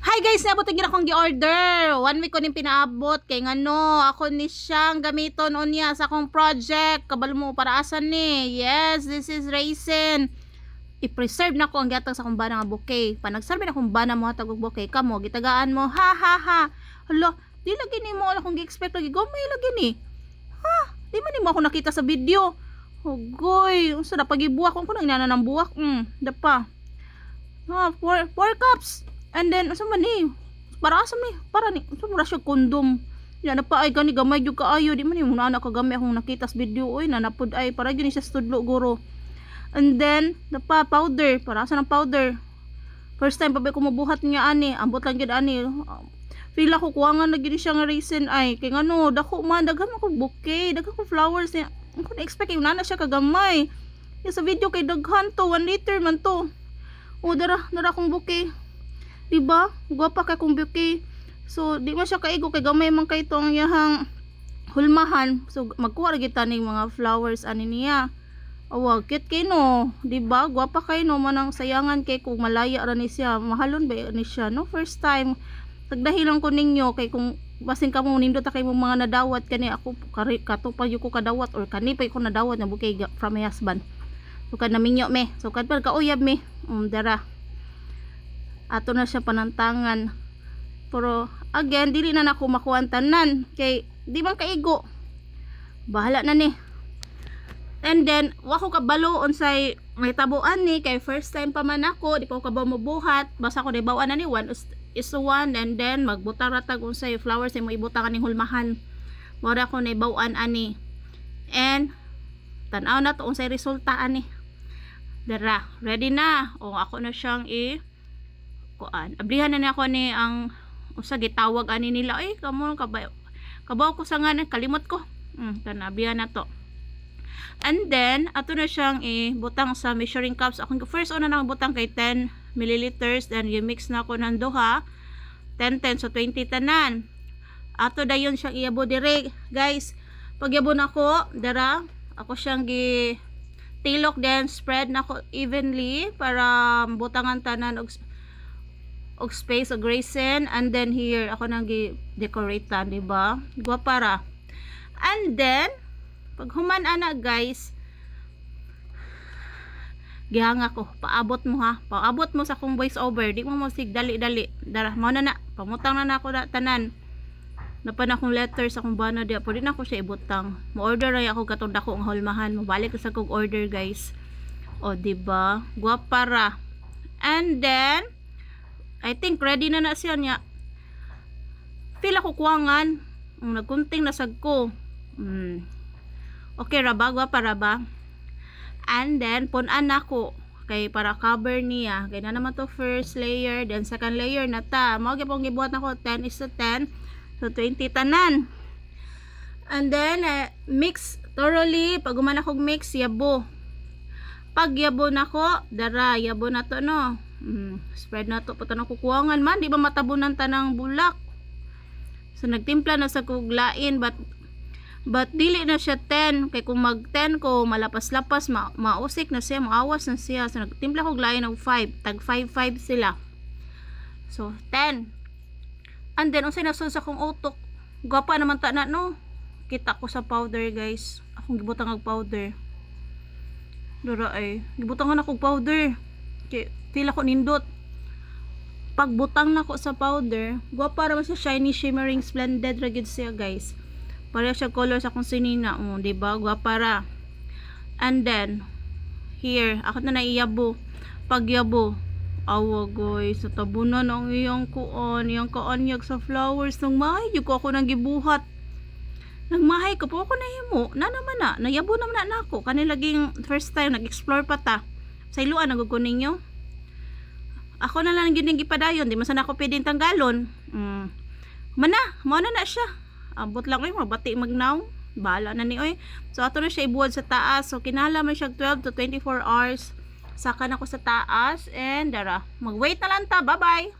Hi guys, naabot ang akong gi-order. 1 week ko ning pinaabot kay ngano ako ni siyang gamiton unya sa akong project. Kabalo mo para asan ni? Yes, this is raisin. I-preserve na ko ang gatag sa akong bana nga bouquet. Panagserve na akong bana mo hatag og bouquet kamo gitagaan mo. Ha ha ha. Hala, di lagi ni mo ala kong gi-expect lagi gamay lagi ni. Ha, di man ni mo ako nakita sa video. Hugoy, unsa na pagibuak ko nang inana ng buwak. Dapa. Ha, 4 cups. And then, asa man ni? Para asa ni? Para ni, asa mura siya kondom. Yan na pa ay gani gamay jud kaayo. Di man ni muna anak kagami akong nakita sa video. Uy, nanapod ay para gyud siya studlo guro. And then, napa powder. Para asa ng powder? First time pa ba ko mabuhat niya ani. Ambot lang gyud ani. Feel ako kuwangan na gyud siya nga raisin ay. Kay ngano, dako man daghan ako bouquet, daghan ko flowers niya. Ako na expect yung nana siya kagamay. Yung sa video kay daghan to, 1 liter man to. O dara akong bouquet. Diba? Gwapa ka kung bouquet. So, di man siya kaigo kay gamay man kay itong yahang hulmahan. So, magkuha rin kita ng mga flowers ani niya. Awa, cute kay no. Diba? Gwapa kay no. Manang sayangan kay kung malaya ra ni siya. Mahalon ba ni siya? No? First time. Tagdahilan ko ninyo kay kung basin ka mo nindot kay mo mga nadawat kani ako kato pa ko kadawat or kani pa ko nadawat na bouquet from my husband. So, kad naminyo me. So, kad pa kauyab me. Dara. Ato na siya panantangan. Pero again dili na nako makuan tanan kay di man kaigo. Bahala na ni. And then wako kabalo unsay may tabuan ni kay first time pa man ako, di pa ko kabaw mabuhat. Basta ko dibawaan na ni 1:1 and then magbutang ratag unsay flowers ay mo ibutang kaning hulmahan. Mora ko nibawaan ani. And tan-aw na to unsay resulta ani. Dara, ready na. O ako na siyang kuan. Ablihan na ako ni ang usa gitawag ani nila ay kamo kabaw ko sa nganan kalimot ko. Tanabihan na to. And then ato na siyang butang sa measuring cups. Ako first una nang butang kay 10 milliliters then i-mix na ko ng duha 10 so 20 tanan. Ato dayon siyang iyabo dire guys. Pag yabo nako dara ako siyang tilok then spread nako evenly para butangan tanan og space og raisin. And then here ako nang gi-decorate ta, diba? Gwapara. And then pag human ana guys, gihanga ko, paabot mo ha. Paabot mo sa akong voice over. Di mo sig dali-dali. Dara, mao na na. Pamutang na ako na tanan. Napan akong letters akong bana dia. Pwede na ako siya ibutang. Mo-order ay ako katong dako ang hulmahan. Mabalik sa kong order guys. O diba? Gwapara. And then I think ready na siya niya. Feel ako kuwangan. Nagkunting nasag ko. Okay ra ba? Gwapa ra ba? And then punan ako kay para cover niya. Kay na naman to first layer, then second layer na ta. Mao gyud pong gibuhat nako 10:10. So 20 tanan. And then mix thoroughly. Pag guman akong mix yabo. Pag yabo nako, dara yabo na to no. Spread na to pata na kukuwangan man di ba matabunan tanang bulak. So nagtimpla na sa kuglain but dili na siya 10 kay kung mag 10 ko malapas-lapas mausik na siya, maawas na siya. So nagtimpla ko glain og 5 tag 5 sila. So 10. And then unsay nasun sa kong utok. Gwapa naman ta na no. Kita ko sa powder guys. Akong gibutang og powder. Dara ay gibutangan ako og powder. Kay feel ako nindot. Pagbutang nako sa powder, gwapa ra siya, shiny, shimmering, splendid ra gid siya guys. Pareha siya color sa akong sinina, di ba? Gwapa ra. And then here, ako na naiyabo. Pagyabo, awa guys, sa tabunan ang iyang kaanyag sa flowers nang mahay ko ako nang gibuhat. Nang mahay ko po ako nahimo. Na naman na, nayabo naman na ako. Kanilaging first time nag-explore pa ta. Sa iluan nagukunin nyo. Ako na lang yun yung gipadayon. Di man sana ako pwedeng tanggalon. Mana, mao na siya. Abot lang oy, mabati magnaw. Bahala na ni oy. So ato na siya ibuwad sa taas. So kinala man siya 12 to 24 hours. Saka na ko sa taas. And dara, mag-wait na lang ta. Bye-bye.